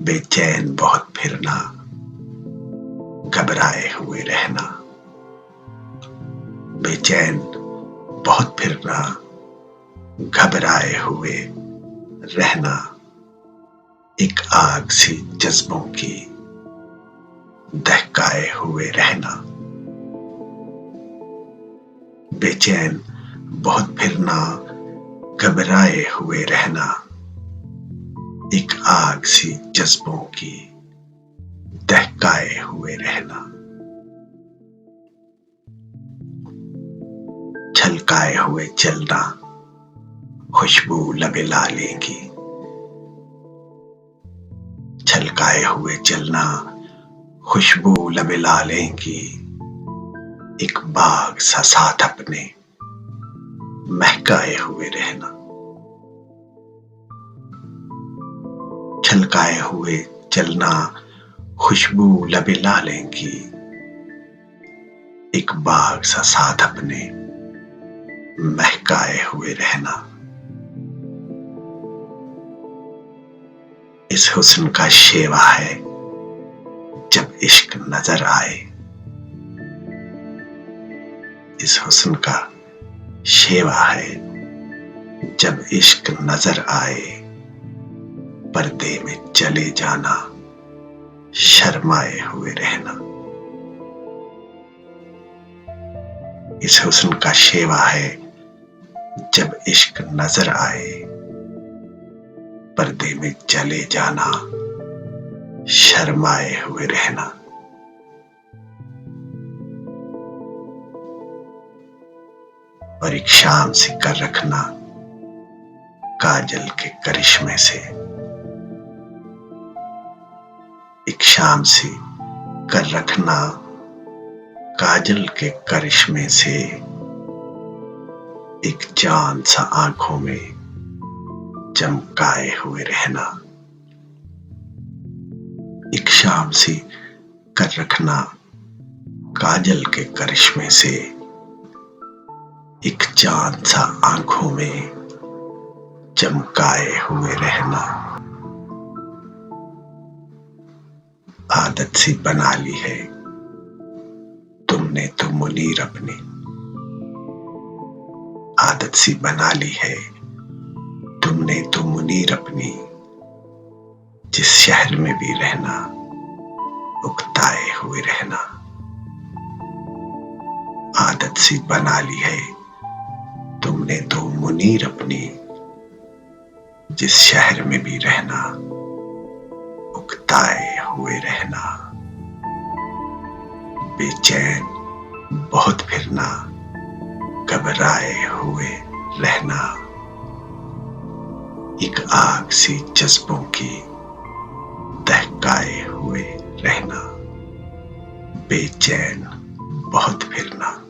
बेचैन बहुत फिरना, घबराए हुए रहना। बेचैन बहुत फिरना, घबराए हुए रहना। एक आग सी जज्बों की दहकाए हुए रहना। बेचैन बहुत फिरना, घबराए हुए रहना। एक आग सी जज्बों की दहकाए हुए रहना। छलकाए हुए चलना, खुशबू लबे ला लेंगी। छलकाए हुए चलना, खुशबू लबे ला लेंगी। एक बाग सा साथ अपने महकाए हुए रहना। छलकाए हुए चलना, खुशबू लबे ला लेंगी। एक बाग सा साथ अपने महकाए हुए रहना। इस हुस्न का शेवा है जब इश्क नजर आए। इस हुस्न का शेवा है जब इश्क नजर आए। पर्दे में चले जाना, शर्माए हुए रहना। इस हुस्न का शेवा है जब इश्क नजर आए। पर्दे में चले जाना, शर्माए हुए रहना। और एक शाम सी कर रखना काजल के करिश्मे से। एक शाम सी कर रखना काजल के करिश्मे से। एक चांद सा आंखों में चमकाए हुए रहना। एक शाम सी कर रखना काजल के करिश्मे से। एक चांद सा आंखों में चमकाए हुए रहना। आदत सी बना ली है तुमने तो मुनीर अपनी। आदत सी बना ली है तुमने तो मुनीर अपनी। जिस शहर में भी रहना, उकताए हुए रहना। आदत सी बना ली है तुमने तो मुनीर अपनी। जिस शहर में भी रहना, उकताए हुए रहना। बेचैन बहुत फिरना, घबराए हुए रहना। एक आग सी जज्बों की दहकाए हुए रहना। बेचैन बहुत फिरना।